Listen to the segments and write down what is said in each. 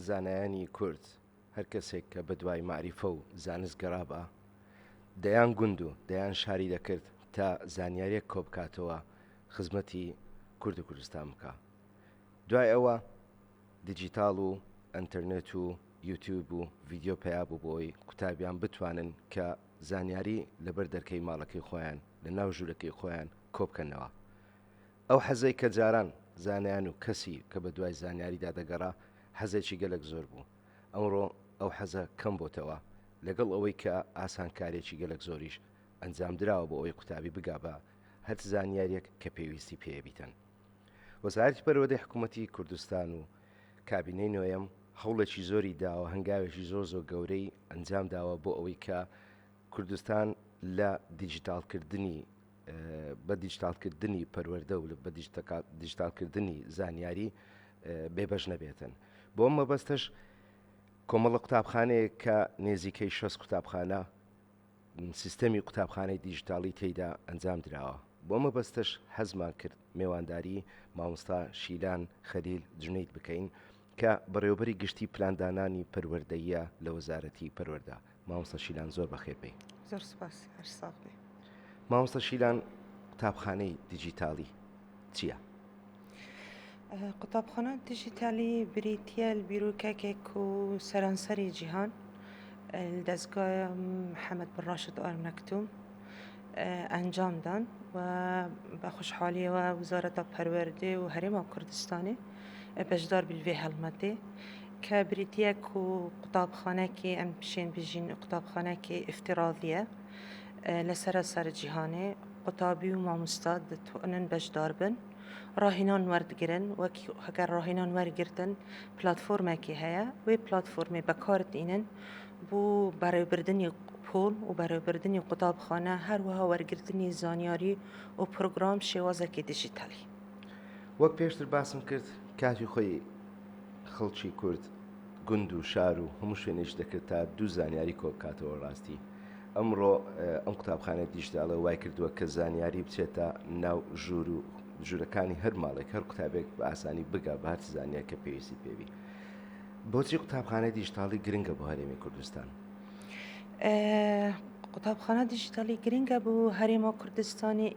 زانایانی کورد هەر کەسێک کە بەدوای معریفە و زانست گەڕابە دەیان گوند و دەیان شاری دەکرد تا زانیاریەک کۆبکاتەوە خزمەتی کورد و کوردستان بکە. دوای ئەوە دیجیتال و ئەنتەرنێت و یوتیوب و ڤیددیۆ پیا بوو بۆی قوتابیان بتوانن کە زانیاری لەبەر دەرکەی ماڵەکەی خۆیان لە ناو ژوورەکەی خۆیان کۆبکەنەوە. ئەو حەزەی کە جاران زانیان و کەسی کە بە دوای زانیاریدا دەگەڕا حەزێکی گەلک زۆر بوو. ئەمڕۆ ئەو حەزە کەم بۆتەوە لەگەڵ ئەوەی کە ئاسانکارێکی گەلک زۆریش ئەنجام درراوە بۆ ئەوەی قوتابی بگا بە هەر زانیاریەک کە پێویستی پێبیتن. وەزارەتی پەروەردەی حکوومەتی کوردستان و کابینەی نوێیەم هەوڵێکی زۆری داوە هەنگاوێکی زۆر گەورەی ئەنجام داوە بۆ ئەوەی کە کوردستان لە بە دیجیتالکردنی پەروەردە و بە دیجیتالکردنی زانیاری بێبەش نەبێتن. بۆ ئەم مەبەستەش کۆمەڵە قوتابخانەیە کە نێزیکەی 6 قوتابخانە سیستەمی قوتابخانەی دیجیتاڵی تێیدا ئەنجام درراوە. بۆ مەبەستەش حەزمان کرد میێوانداری مامۆستا شیلان خەلیل جنەید بکەین کە بەڕێوەبەری گشتی پلاندانانی پەروەردەیە لە وەزارەتی پەروەردە. مامۆستا شیلان زۆر بەخێر بێ. زۆر سپاس. هەر ساڵ بێ. مامۆستا شیلان قوتابخانەی دیجیتاڵی چییە؟ قوتابخانە دیجیتالی بریتە بیرۆکەکێک و سەرانسەری جیهان دەستگای محەممەد بن ڕاشد ئال مەکتوم ئەنجامدان و بە خوشحالیەوە وزارەتە پەروەردە و هەرێما کوردستانی بەشدار بێ هەڵمەتێ کە بریتەک و قوتابخانەکی ئەم پشێن بژین قوتابخانەکی ئفتیراضیە لە سەراسەر جیهانێ قوتابی و مامۆستا دەتوانن بەشدار بن ڕاهێنان وەردەگرن وەکی هەگەر ڕاهێنان وەرگرتن پلاتفۆرمێکی هەیە وێ پلاتفۆرمێ بەکاردێنن بۆ بەڕێوەبردنی پۆل و بەڕێوەبردنی قوتابخانە هەروەها وەرگرتنی زانیاری و پرۆگرام شێوازێکی دیجیتالی. وەک پێشتر باسم کرد کاتی خۆی خەڵکی کورد گوند و شار و هەموو شوێنێش دەکرد تا دوو زانیاری کۆبکاتەوە ڕاستی. ئەمڕۆ ئەم قوتابخانە دیجیتالە وای کردووە کە زانیاری بچێتە ناو ژوور و ژوورەکانی هەر ماڵێک هەر قوتابێک بە ئاسانی بگا بە هەر زانیار کە پێویستی پێوی. بۆچی قوتابخانەی دیجیتاڵی گرنگە بۆ هەرێمی کوردستان؟ قوتابخانە دیجیتالی گرنگە بۆ هەرێما کوردستانی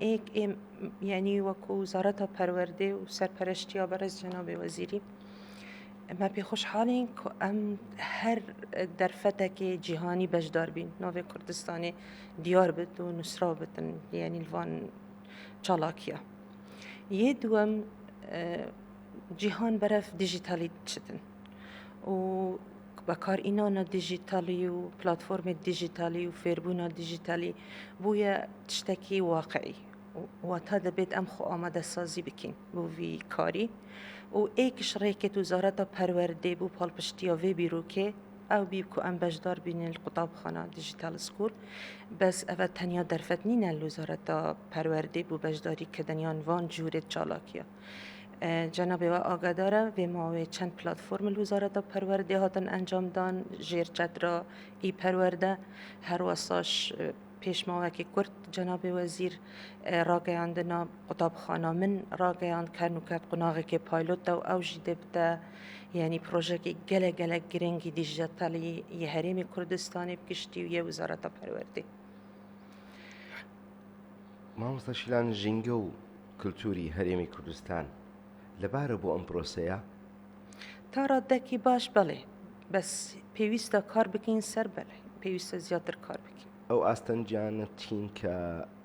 یعنی وەکو وزارەتە پەروەردە و سەرپەرشتیا بەڕێز جەنابێ وەزیری ئەمە پێ خۆشحاڵین کە ئەم هەر دەرفەتێکی جیهانی بەشدار بین ناوێ کوردستانی دیار بێت و نووسرا بتن یعنی لڤان چالاکیە. یە دووەم جیهان بەرەف دیجیتالی چتن و بەکارئینانە دیجیتالی و پلاتفۆرمی دیجیتالی و فێربوونە دیجیتالی بووە تشتێکی واقعی واتە دەبێت ئەم خۆ ئامادەسازی بکەین بۆ وی کاری و ئێکش ڕێکێت وزارەتە پەروەردە بوو پاڵپشتیە وێ بیرۆکێ ئەو بیکو ئەم بەشدار بینن قوتابخانە دیجیتال سکول بەس ئەوە تەنیا دەرفەت نینە وزارەتە پەروەردە بوو بەشداری کردنیان وان جوورێت چالاکیە. جەنابێوە ئاگادارە وێ ماوێ چەند پلاتفۆرم وزارەتە پەروەردە هاتن ئەنجامدان ژێر چەترا ئی پەروەردە هەروەساش پێشماوەکی کورد جەنابێ وەزیر ڕاگەیاندنا قوتابخانە من ڕاگەیاند کەرنوکەت قوناغێکی پایلۆتە و ئەو ژی دەبتە یعنی پرۆژێکی گەلە گرنگی دیجیتالی یە هەرێمی کوردستانی بگشتی و یە وزارەتە پەروەردە. مامۆستا شیلان ژینگە و کللتوری هەرێمی کوردستان لەبارە بۆ ئەم پرۆسەیە؟ تا ڕادێکی باش بڵێ بەس پێویستە کار بکەین سەر بەڵێ پێویستە زیاتر کار بکەین. ئەو ئاستەنجانە چین کە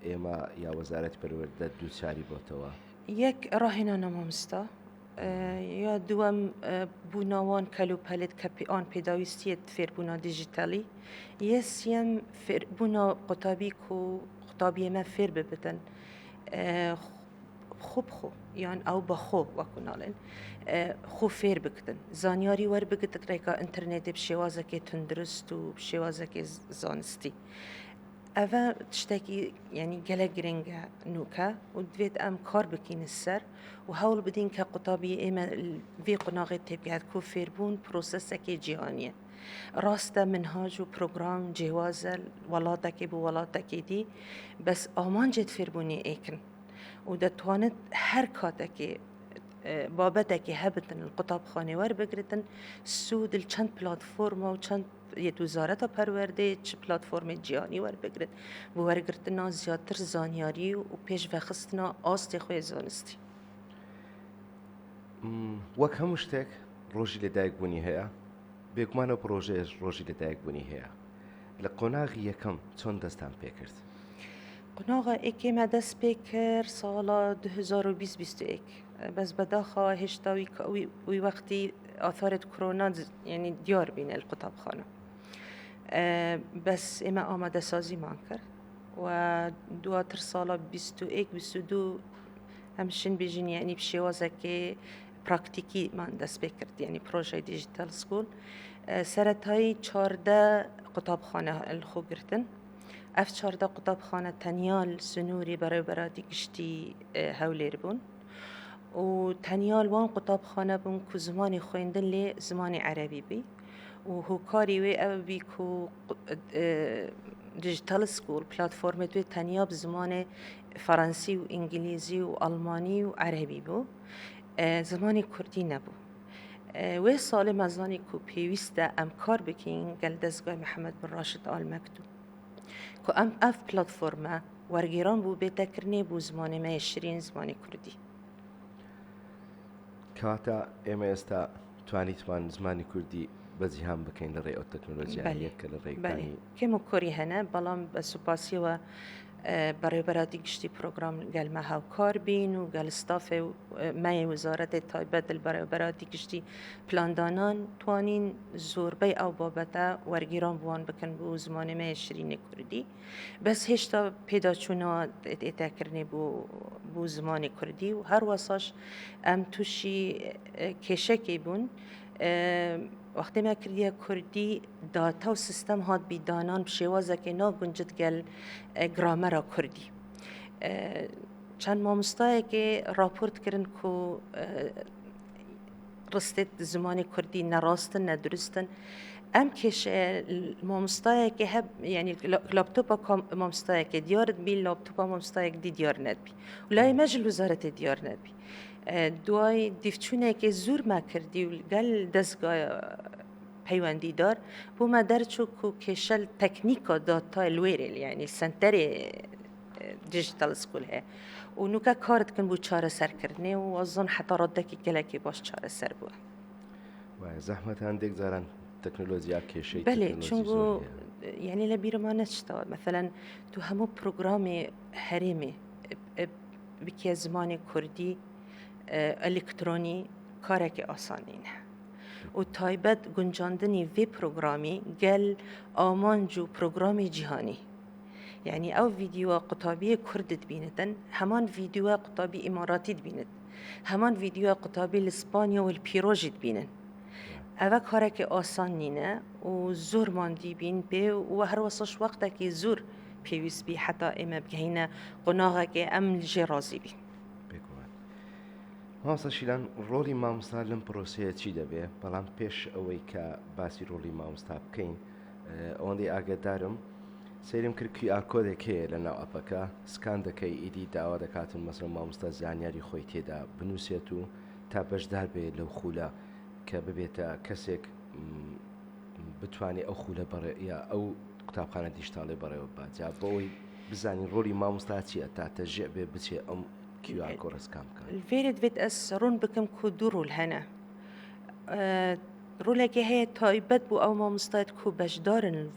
ئێمە یا وەزارەتی پەروەردە دووچاری بۆتەوە؟ یەک ڕاهێنانە مامۆستا یا دووەم بووناوان کەلوپەلێت کە ئان پێداویستیت فێربوونا دیجیتالی یە سیەم فێربوونا قوتابی و قوتابی ئێمە فێر ببتن خوب خۆ یان ئەو بەخۆ وەکو ناڵێن خۆ فێر بکتن زانیاری وەربگتە ڕێگا ئینتەرنێتی شێوازەکێ تندروست و شێوازەکێ زانستی. ئەوە تشتێکی یعنی گەلە گرنگە نوکە و دوێت ئەم کار بکەینە سەر و هەوڵ بدین کە قوتابی ئێمە وێ قوناغێت تێبگات کۆ فێربوون پرۆسەسێکی جیهانیە. ڕاستە منهاج و پرۆگرام جێوازە وڵاتێکی بۆ وڵاتێکی دی بەس ئامانجێت فێربوونی ئێکن و دەتوانێت هەر کاتێکی بابتك هبتن القطاب خانه ور بگرتن سود چند پلاتفرم و چند یه وزارت پرورده چه پلاتفرم جهانی ور بگرت و ورگرتنا زیادتر زانیاری و پیش وخستنا آست خوی زانستی وەک هەموو شتێک ڕۆژی لەدایکبوونی هەیە بێگومانە پرۆژێش ڕۆژی لەدایکبوونی هەیە لە قۆناغی یەکەم چۆن دەستان پێکرد قناغا ایکی ما دست بکر سالا 2021 بس بداخا هشتاوی که وی وقتی آثارت کرونا یعنی دیار بین القطاب خانه بس اما آماده سازی مان کرد و دواتر سالا 21 22 همشن بیجین یعنی بشیوازه که پراکتیکی من دست بکرد یعنی پروژه دیجیتال سکول سرطای 14 قطاب خانه الخو گرتن اف 14 قطاب خانه تنیال سنوری برای برادی گشتی هولیر بون و تنیال وان قطاب خانه بون که زمانی خویندن لی زمانی عربی بی و هو کاری وی او بی که دیجیتال سکول پلاتفورم توی تنیا بزمان فرانسی و انگلیزی و آلمانی و عربی بو زمانی کردی نبو و سال مزانی که پیوسته ام کار بکین گل دزگاه محمد بن راشد آل مکتوب که ام اف پلاتفورمه ورگیران بو بتکرنی بو زمان ما 20 زمانی کردی کەواتە ئێمە ئێستا توانیتوان زمانی کوردی بەجیهان بکەین لە ڕێ ئەو تەکنۆلۆژیانە کە لە ڕێگەکانی کێم و کوری هەنە بەڵام بە سوپاسیەوە بەڕێبەراتی گشتی پرۆگرام گەلمە هاوکار بین و گەل ستافێ و مای وزارەتی تایبەت بەڕێبەراتی گشتی پلاندانان توانین زۆربەی ئەو بابەتە وەرگیران بوان بکەن بۆ زمانێمە شرینی کوردی بەس هێشتا پێداچوونەوە ئێتاکردنی بۆ زمانی کوردی و هەروەساش ئەم تووشی کێشەکەی بوون وقتی ما کردیه کردی داتا و سیستم هات بیدانان بشیوازه که نا گنجد گل گرامر کردی چند مامستایی که راپورت کردن که رستت زمان کردی نراستن ندرستن ام کش مامستایی که هب یعنی لابتوب مامستایی که دیارت بی لابتوب مامستایی که دیار ند بی ولای مجل وزارت دیار ند بی دوای دیفچونه که زور ما کردی و گل دستگاه پیوندی دار بو ما درچو که کشل تکنیکا داتا الویرل یعنی سنتر دیجیتال سکول ها و نوکا کارت کن بو چاره سر کردنه و ازان حتی ردکی گلکی باش چاره سر بو و زحمت هندێک زاران تەکنۆلۆژیا کێشەی بله چونگو یعنی لبیر ما نشتا مثلا تو همو پروگرام هرمی بکی زمان کردی الکترونی کارک آسانینه و تایبەت گنجاندنی وی پروگرامی گل آمانجو پروگرامی جهانی یعنی او ویدیو قطابی کردت بیندن همان ویدیو قطابی اماراتی بیند همان ویدیو قطابی اسپانیا و الپیروژیت بینن اوه کارک آسان نینه و زور ماندی بین به و هر واسش وقتا که زور پیویس بی حتی اما بگهینه قناغه که ام لجی رازی بین مامۆستا شیلان ڕۆلی مامۆستا لەم پرۆسەیە چی دەبێ بەڵام پێش ئەوەی کە باسی ڕۆلی مامۆستا بکەین ئەوەندەی ئاگدارم سیرم کرد QR کۆدێک هەیە لە ناو ئەپەکە سکان دەکەی ئیدی داوا دەکاتن مەسەڵەن مامۆستا زانیاری خۆی تێدا بنووسێت و تا بەشدار بێ لەو خولە کە ببێتە کەسێک بتوانێت ئەو خولە بەڕێ یا ئەو قوتابخانە دیجیتاڵی بەڕێوە باجا بۆ ئەوەی بزانین ڕۆلی مامۆستا چییە تا تەژێ بێ بچێ ئەم QR کۆڕس کام بکەن الفيرد فيت أس رون بكم كدورو الهنا رولك هي تايبت بو أو ما مستعد كو بجدارن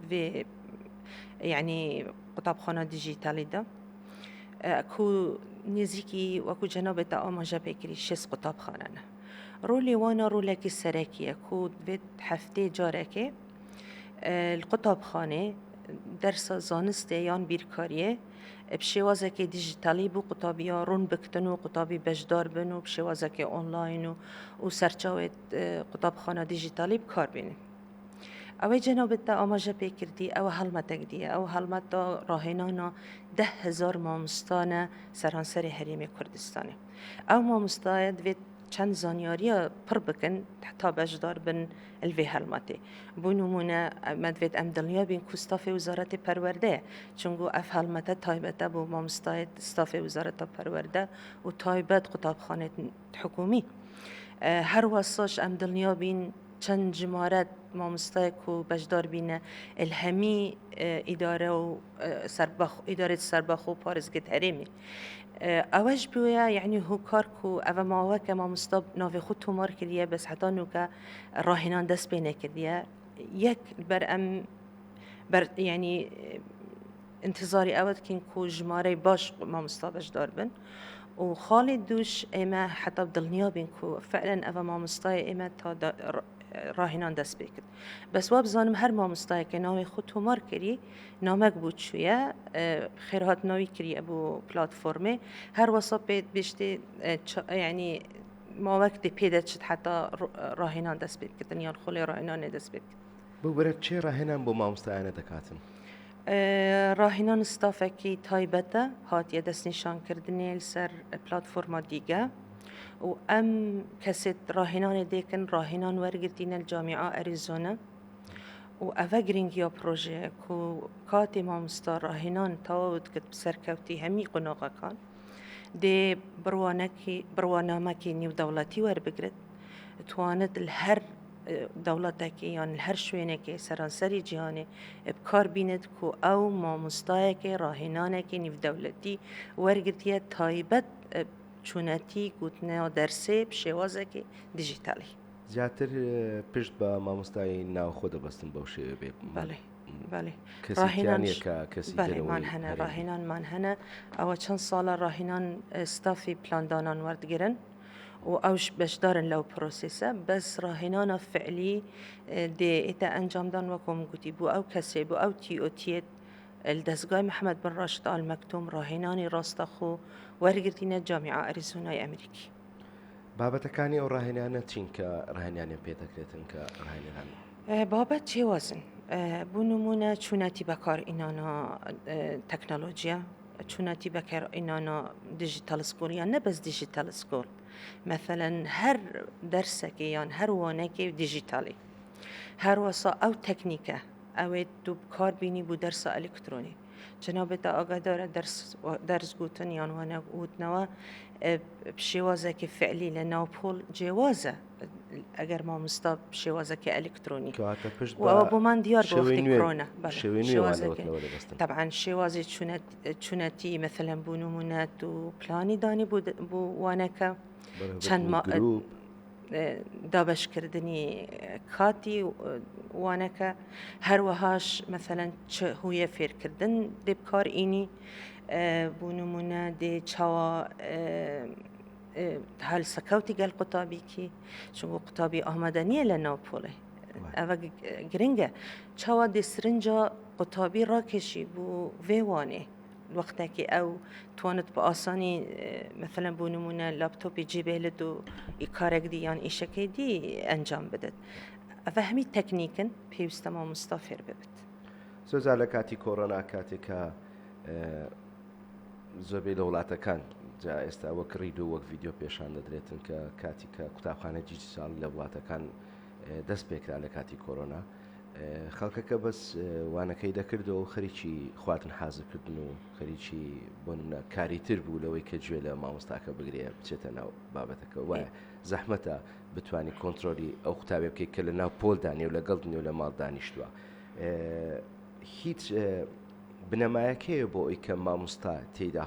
في يعني قطاب خانة ديجيتالي ده كو نزيكي وكو جنابة أما جابكري شس قطاب خانة رولي وانا رولك السراكية كو فيت حفتي جاركي القطاب خانة درس زانسته یان بیرکاریه بشوازه که دیجیتالی بو قطابی ها رون بکتن و قطابی بجدار بن و بشوازه که آنلاین و سرچاوه قطاب خانه دیجیتالی بکار بینیم اوه جنابت دا آماجه پیکردی اوه حلمتک دیه اوه حلمت دا راهنانا 10,000 مامستانه سرانسر حریم کردستانه او مامستاید وید چند زانیاریا پر بکن حتی بجدار بن الوی هلماتی بونمونه مدوید ام دنیا بین کستاف وزارت پرورده چونگو اف هلمته تایبته بو مامستای استاف وزارت پرورده و تایبت قطابخانه حکومی هر واساش ام دنیا بین چند جمارت مامستای کو بجدار بینه الهمی اداره و اداره سربخ و پارزگت هرمی اوج بویا یعنی هو کار کو او ماوک ما مستاب ناوی خود تومار کردیه بس حتی نوکا راهنان دست بینه کردیه یک بر یعنی انتظاری اود کن کو جماره باش ما مستابش دار بن و خالد دوش اما حتی بدلنیا بین کو فعلا او ما مستای اما تا راهنان دست بکرد بس واب زانم هر ما مستای که ناوی خود تومار کردی نامک بود شویه خیرهات ناوی کردی ابو پلاتفورمه هر وصاب بیشتی یعنی ما وقت پیدا شد حتی راهنان دست بکردن یا خلی راهنان دست بکرد بو برد چه راهنان بو ما مستایانه دکاتن راهنان استافکی تایبته هات یه دست نشان کردنی لسر پلاتفورم دیگه و ام کسید راهنان دیکن راهنان ورگردین الجامعه اریزونا و اوه گرینگیا پروژه کو کاتی ما مستار راهنان تاود کد بسرکوتی همی قناقه کان دی بروانامکی نیو دولتی ور بگرد تواند الهر دولتکی یعنی هر شوینه که سرانسری جهانی بکار بیند کو او ما مستایکی راهنانه که نیو دولتی ورگردیه تایبت چونتی گوتنه و درسه بشوازه که دیجیتالی زیاتر پشت با مامۆستای ناو خۆ دەبەستن بەو شێوە بێ بله کەسییانە کە کەسی من هەنە ڕاهێنان مان هەنە ئەوە چەند ساڵە ڕاهێنان ستافی پلاندانان وەردگرن و ئەوش بەشدارن لەو پرۆسیسە بەس ڕاهێنانە فعلی دێ ئێتە ئەنجامدان وەکۆم گوتی بوو ئەو کەسێ بوو ئەو تیئۆتیێت الدەستگای محەممەد بن ڕاشد ئال مەکتوم ڕاهێنانی ڕاستەخۆ وەرگرتینە جامیعە ئەریزۆنای ئەمریکی بابەتەکانی ئەو ڕاهێنانە چین کە ڕاهێنیان پێ دەکرێتن کە ڕاهێنان بابەت چێوازن بۆ نمونە چوونەتی بەکار ئینانە تەکنەلۆژیە چوونەتی بەکار ئینانە دیژیتال سکۆل یان نەبەس دیژیتال سکۆل مثلا هەر دەرسێکی یان هەر وانێکی دیژیتالی هەروەسا ئەو تەکنیکە ئەوێت دوو بکار بینی بوو دەرسە ئەلکترۆنی جنابێتە ئاگادارە دەرس گوتن یان وانە گوتنەوە بشێوازێکی فعلی لە ناوپۆل جێوازە ئەگەر مامۆستا بشێوازێکی ئەلکترۆنی ئەوە بۆمان دیار بۆ وەختی کۆرۆنا طبعا شێوازی چوونەتی مثلەن بوو نمونەت و پلانی دانی بۆ وانەکە چەند دابشکردنی کاتی وانەکە هەروەهاش مثلەن هویە فێرکردن دێ بکار ئینی بۆ نمونە دێ چاوە هەلسەکەوتی گەل قوتابیکی چونکو قوتابی ئامادە نییە لە ناوپۆڵێ ئەوە گرنگە چاوە دێ سرنجە قوتابی ڕاکێشی بۆ vێوانێ وقتێکی ئەو توانت بە ئاسانی مثلا بۆ نمونە لاپتۆپی جێبێلت و کارێک دی یان ئیشەکەی دی ئەنجام بدات ئەوە هەمی تەکنیکن پێویستە مامۆستا فێر ببێت زۆرجار لە کاتی کۆڕۆنا کاتێکە زۆربەی لە وڵاتەکان جا ئێستا وەک ڕید و وەک ڤیددیۆ پێشان دەدرێتن کە کاتی کە قوتابخانە دیجیتال لە وڵاتەکان دەست پێکرا لە کاتی کۆڕۆنا خەڵکەکە بەس وانەکەی دەکردەوە و خەریکی خواتن حازرکردن و خەریکی بۆ نمونە کاریتر بوو لەوەی کە گوێ لە مامۆستاکە بگرێ بچێتە ناو بابەتەکە وایە زەحمەتە بتوانانی کۆنتترۆلی ئەو قوتابێ بکەیت کە لە ناو پۆلدانی و لەگەڵ دنیا و لە ماڵ دانیشتووە هیچ بنەمایەکەیە بۆ ئەوی کە مامۆستا تێیدا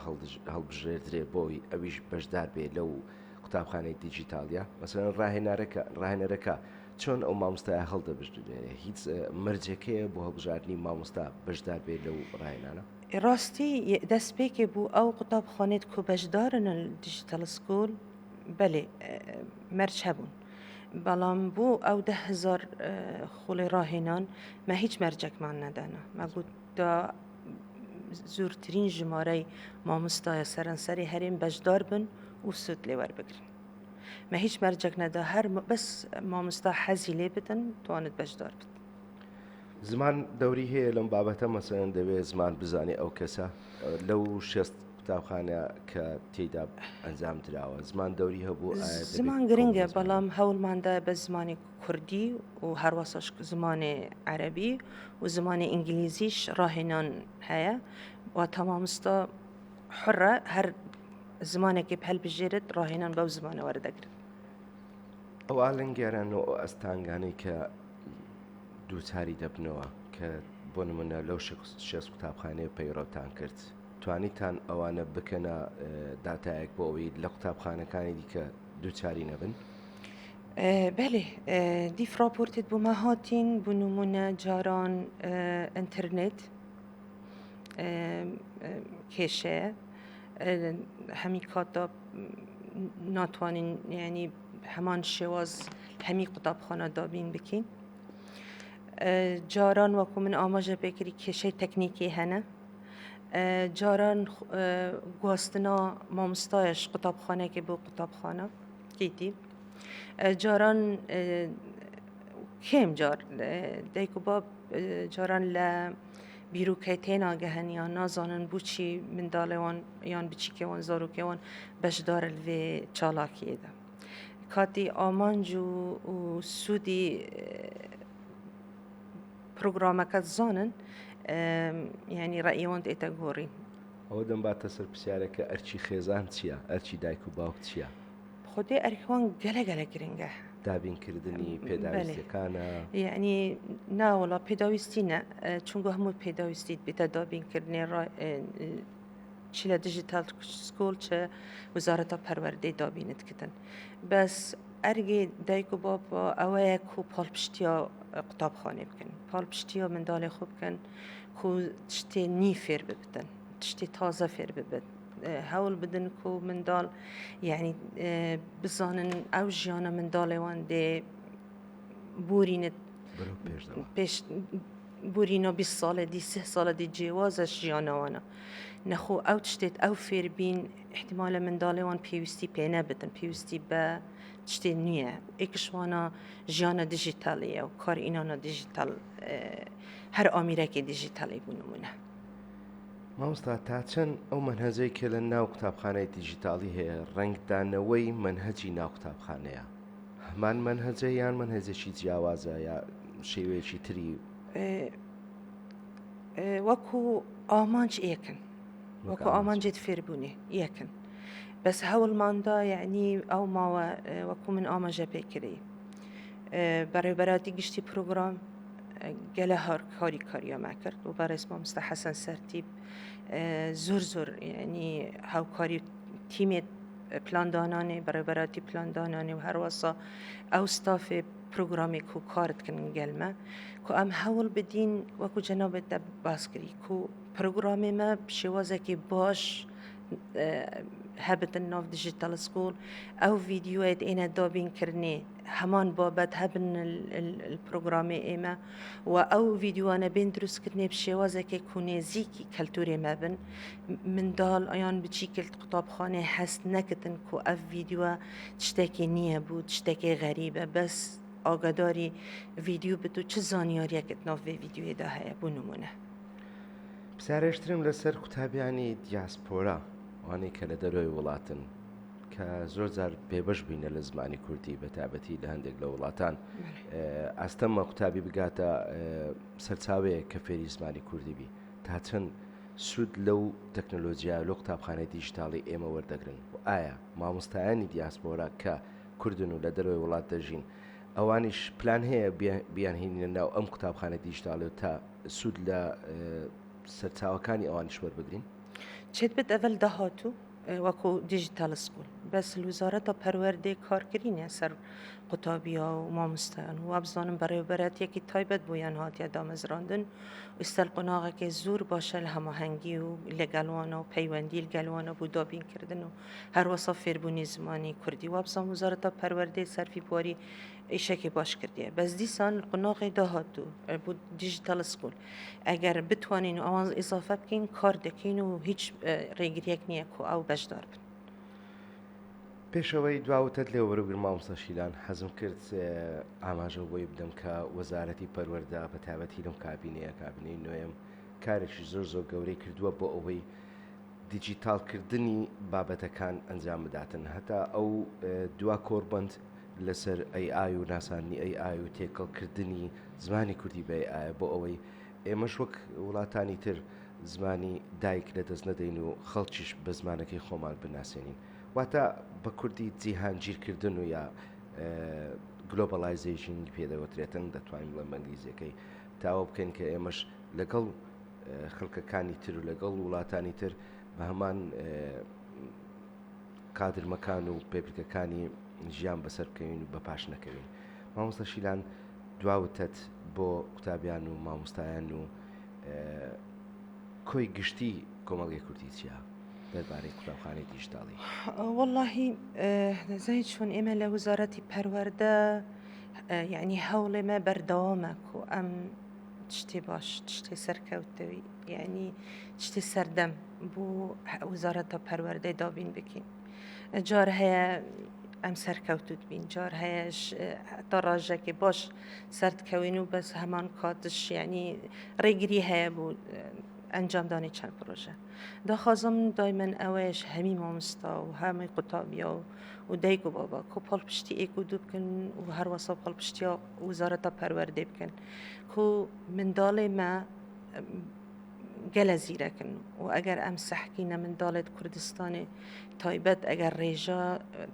هەڵبژێردرێ بۆی ئەویش بەشدار بێ لەو قوتابخانەی دیجیتالیا مەسەڵەن ڕاهێنەرەکە چۆن ئەو مامۆستای هەڵدەبژێرێ هیچ مەرجەکەیە بۆ هەڵبژاردننی مامۆستا بەشدار بێت لەو ڕاهێنانە ڕاستی دەستپێکی بوو ئەو قوتابخانێت کو بەشدارن دیجیتال سکۆل بەێ مەرج هەبوون بەڵام بوو ئەو 10,000 خوڵی ڕاهێنان مە هیچ مەرجێکمان نەدانا مەگوتدا زۆرترین ژمارەی مامۆستایە سەرانسەری هەرێم بەشدار بن و سوود لێ وەربگرن مە هیچ مەرجێک نەدا هەر بەس مامۆستا حەزی لێ بدەن توانێت بەشدار بن زمان دەوری هەیە لەم بابەتە مەسەن دەوێت زمان بزانێ ئەو کەسە لەو قوتابخانە کە تێیدا ئەنجام دراوە زمان دەوری هەبوو زمان گرنگە بەڵام هەوڵماندا بە زمانی کوردی و هەروەسەش زمانی عەربی و زمانی ئینگلیزیش ڕاهێنان هەیە و تەمامستا حڕە هەر زمانێکی هەڵبژێرت ڕاهێنان بەو زمانە وەردەگرن. ئەو ئالنگێران و ئەستانگانەی کە دووچاری دەبنەوە کە بۆ نمونە لەو شێست قوتابخانەیە پەیڕەوتان کرد توانیتان ئەوانە بکەنە داتایەک بۆ ئەوەی لە قوتابخانەکانی دیکە دووچاری نەبن؟ بەێ دیفراپۆرتت بۆ مە هاتین بۆ نمونە جاران ئینتەرنێت کێشەیە هەمی کاتا ناتوانین یعنی هەمان شێواز هەمی قوتابخانە دابین بکەین. جاران وەکو من ئاماژە پێکردی کێشەی تەکنیکی هەنە جاران گواستنا مامۆستایەش قوتابخانەیەکی بۆ قوتابخانە کیتی جاران کێم جار دایک و باب جاران لە بیرروکەی ناگەهەنیان نازانن بچی منداڵێوان یان بچیکەوان زارۆکەوان بەشدار لێ چالاکیێدا کاتی ئامانج و سوودی پرۆگرامەکەت زانن یعنی ڕائیوان ئێتە گۆڕین ئەوە دەمباتە سەر پرسیارەکە ئەرچی خێزان چییە ئەرچی دایک و باوک چییە؟ خودێ ئەرخوان گەلە گرنگە دابینکردنی پێداویستەکانە یعنی ناوەڵا پێداویستینە چونگە هەموو پێداویستیت بێتە دابینکردنی چی لە دیجیتال سکۆل چە وزارەتە پەروەردەی دابینت کردن بەس ئەرگێ دایک و باب ئەوەیە و پاڵپشتیا قوتابخانێ بکەن پاڵپشتیا منداڵێ خۆ بکەن کو تشتێ نی فێر ببتن تشتێ تازە فێر ببن هەوڵ بدن و منداڵ یعنی بزانن ئەو ژیانە منداڵێوان دێ بورینت پێش بورینە 20 ساڵە دی 3 ساڵە دی جێوازە ژیانەوانە نەخۆ ئەو تشتێت ئەو فێربین احتیمالە منداڵێوان پێویستی پێ نەبدن پێویستی بە تشتێ نییە ئێکشوانە ژیانە دیژیتالیە و کار ئینانە دیژیتال هەر ئامیرەکی دیژیتالی بوو نمونە. مامۆستا تا چەند ئەو منهەجەی کە لە ناو قوتابخانەی دیژیتالی هەیە ڕنگدانەوەی منهەجی ناو قوتابخانەیە هەمان منهەجە یان منهەجێکی جیاوازە یا شێوەیەکی تری وەکو ئامانج ئێکن وەکو ئامانجێت فێربوونێ یەکن بەس هەوڵماندا یعنی ئەو ماوە وەکو من ئاماژە پێکردی بەڕێبەراتی گشتی پرۆگرام گەلە هەر کاریامە کرد و بەڕێز مامۆستا حەسەن سەرتیب زۆر ینی هاوکاری تیمێت پلاندانانێ بەڕێبەراتی پلاندانانێ و هەروەسا ئەو ستافێ پرۆگرامێک و کارتکن گەلمە کو ئەم هەوڵ بدین وەکو جەنابێت دە باسکری کو پرۆگرامێمە شێوازێکی باش هەبتن ناو دیژیتال سکۆل ئەو ڤیدیۆیت ئێنە دابینکردنێ هەمان بابەت هەبن پرۆگرامی ئێمە و ئەو ڤیدیوانە بین دروستکردنێ شێوازێکی کونێزیکی کەلتورێ مەبن منداڵ ئەیان بچیکرد قوتابخانێ هەست نەکردن کو ئەف ڤیدیوە شتێکی نییە بوو شتێکی غەریبە بەس ئاگاداری ڤیدیو بت و چ زانیاریەکت ناو ڤیدیۆیدا هەیە بوو نمونە. پرسیارەشترم لەسەر قوتابیانی دیاسپۆرا وانەی کە لە دەرۆی وڵاتن کە زۆر جار پێبەش بووینە لە زمانی کوردی بە تابەتی لە هەندێک لە وڵاتان ئاستەمە قوتابی بگاتە سەرچاوەیە کە فێری زمانی کوردی بی تا چەند سوود لەو تەکنۆلۆژیا لەو قوتابخانەی دیژیتاڵی ئێمە وەردەگرن و ئایا مامۆستایانی دیاسپۆرا کە کوردن و لە دەرەوەی وڵات دەژین ئەوانیش پلان هەیە بیانهێنە ناو ئەم قوتابخانە دیژیتاڵی تا سوود لە سەرچاوەکانی ئەوانیش وەربگرین؟ چێت بێت ئەڤەل داهاتوو وەکو دیژیتال سکول بەس وزارەتە پەروەردەی کارکردینە سەر قوتابیا و مامۆستایان و وابزانم بەڕێوەبەرەتێکی تایبەت بۆیان هاتیە دامەزراندن و ئێستا قۆناغێکی زۆر باشە لە هەماهەنگی و لەگەڵوانە و پەیوەندی لەگەڵوانە بوو دابینکردن و هەروەسا فێربوونی زمانی کوردی وابزان وزارەتە پەروەردەی سەرفیپۆری ئیشێکی باش کردیە بەس دیسان قۆناغی داهاتوو بۆ دیژیتال سکول ئەگەر بتوانین و ئەوان ئیزافە بکەین کار دەکەین و هیچ ڕێگریەک نییە و ئەو بەشدار بن. پێشەوەی دواوتت لێ وەرەگرم مامۆستا شیلان حەزم کرد ئاماژە بۆی بدەم کە وەزارەتی پەروەردە بە تایبەتی لەم کابینەیە کابینەی نوێم کارێکی زۆر گەورەی کردووە بۆ ئەوەی دیجیتالکردنی بابەتەکان ئەنجام بداتن هەتا ئەو دوا کۆربند لەسەر AI و ناسانی AI و تێکەڵکردنی زمانی کوردی بە AI بۆ ئەوەی ئێمەش وەک وڵاتانی تر زمانی دایک لە دەست نەدەین و خەڵکیش بە زمانەکەی خۆمان بناسیێنین واتە بە کوردی جیهانگیرکردن و یا گلۆبەلایزیشن پێدەوترێتن دەتوانین بڵێن بە ئەنگلیزیەکەی تاوە بکەین کە ئێمەش لەگەڵ خەڵکەکانی تر و لەگەڵ وڵاتانی تر بە هەمان کادرمەکان و پێبرگەکانی ژیان بەسەر بکەین و بە پاش نەکەوین مامۆستا شیلان دواوتت بۆ قوتابیان و مامۆستایان و کۆی گشتی کۆمەڵگەی کوردی چیە دەربارەی قوتابخانەی دیجیتاڵی واللهی دەزانیت چۆن ئێمە لە وزارەتی پەروەردە یعنی هەوڵێمە بەردەوامە و ئەم تشتێ باش تشتێ سەرکەوتەوی یعنی تشتێ سەردەم بۆ وزارەتە پەروەردەی دابین بکەین جار هەیە ئەم سەرکەوتوت بین جار هەیەش تا ڕژێکی باش سەردکەوین و بەس هەمان کاتش یعنی ڕێگری هەیە بۆ ئەنجامدانی چەند پرۆژە داخوازم دایمەن ئەوەیەش هەمی مامۆستا و هەمی قوتابیا و دایک و بابا کۆ پاڵپشتی ئێک و دوو بکەن و هەروەسا پاڵپشتیا وزارەتە پەروەردەی بکەن کۆ منداڵێ مە گەلە زیرەکن و ئەگەر ئەم سەحکینە منداڵێت کوردستانی تایبەت ئەگەر ڕێژە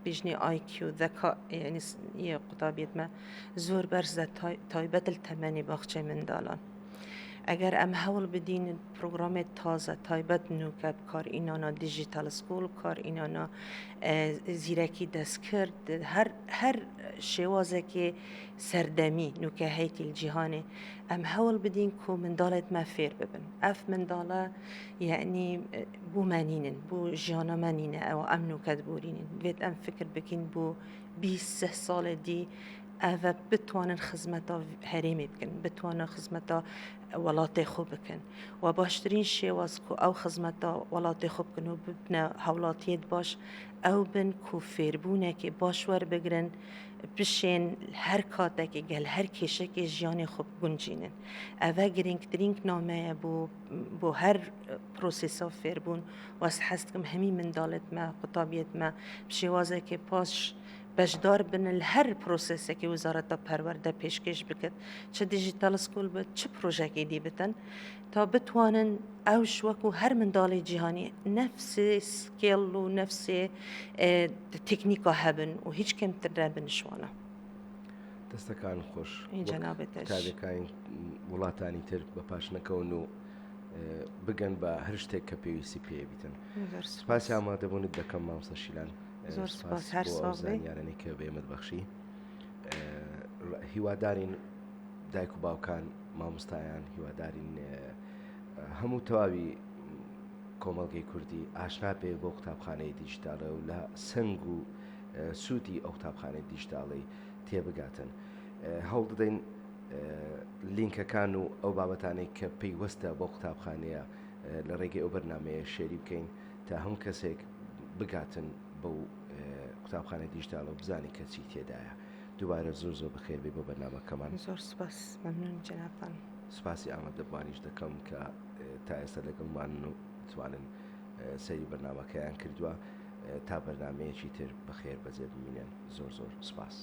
بژنی IQ ذەکا یعنی قوتابیت مە زۆر بەرزە تایبەت تەمەنی باخچەی منداڵان ئەگەر ئەم هەوڵ بدین پرۆگرامێت تازە تایبەت نوکە کارئینانە دیجیتال سکول کارئینانە زیرەکی دەستکرد هەر شێوازێکی سەردەمی نوکە هەیتی جیهانێ ئەم هەوڵ بدین کۆ منداڵێت مە فێر ببن ئەف منداڵە یعنی بۆ مەنینن بۆ ژیانەمەنینە ئەوە ئەم نوکەت بورینن بێت ئەم فکر بکەین بۆ 23 ساڵە دی ئەvە بتوانن خزمەتە هەرێمی بکەن بتوانە خزمەتە وڵاتی خۆ بکەن و باشترین شێواز کو ئەو خزمەتە وڵاتی خۆ بکەن و ببنە هەوڵاتیت باش ئەو بن کو فێربوونێکی باش وەربگرن بشێن هەر کاتێکی گەل هەر کێشێکی ژیانی خۆ بگونجینن ئەvە گرنگترین نامەیە بۆ هەر پرۆسێسا فێربوون واس حەستکم هەمی منداڵێت مە قوتابیت مە شێوازێکی پاش بەشدار بن هەر پرۆسسێکی وزارەتە پەروەردە پێشکەش بکرد چه دیجیتال سکول بێت چه پرۆژێکی دی بتن تا بتوانن ئەوش وەکو هەر منداڵی جیهانی نەفسێ سکێڵ و نەفسێ تکنیکا هەبن و هیچ کەمتر نەبنشوانە دەستەکان خۆش جەنابەتەش کارەکانی وڵاتانی تر بە پاش نەکەون و بگەن بە هەر شتێک کە پێویستی پێ بیتن سپاسی ئامادەبوونت دەکەم مامۆستا شیلان زۆر سپاس هەر زانیارانەی کە بێمت بەخشی هیوادارین دایک و باوکان مامۆستایان هیوادارین هەموو تەواوی کۆمەڵگەی کوردی ئاشنا پێ بۆ قوتابخانەی دیجیتالە و لە سنگ و سوودی ئەو قوتابخانەی دیجیتاڵی تێبگاتن هەوڵ بدەین لینکەکان و ئەو بابەتانەی کە پەیوەستە بۆ قوتابخانەیە لە ڕێگەی ئەو بەرنامەیە شێری بکەین تا هەموو کەسێک بگاتن بەو قوتابخانەی دیجیتالە و بزانی کە چی تێدایە دووبارە زۆر زۆر بەخێربێ بۆ بەرنامەکەمان زۆر سپاس مەمنون جەنابان سپاسی ئامادەبوانیش دەکەم کە تا ئێستا لەگەڵمان و توانن سەری بەرنامەکەیان کردووە تا بەرنامەیەکی تر بەخێر بەجێ ببینێن زۆر زۆر سپاس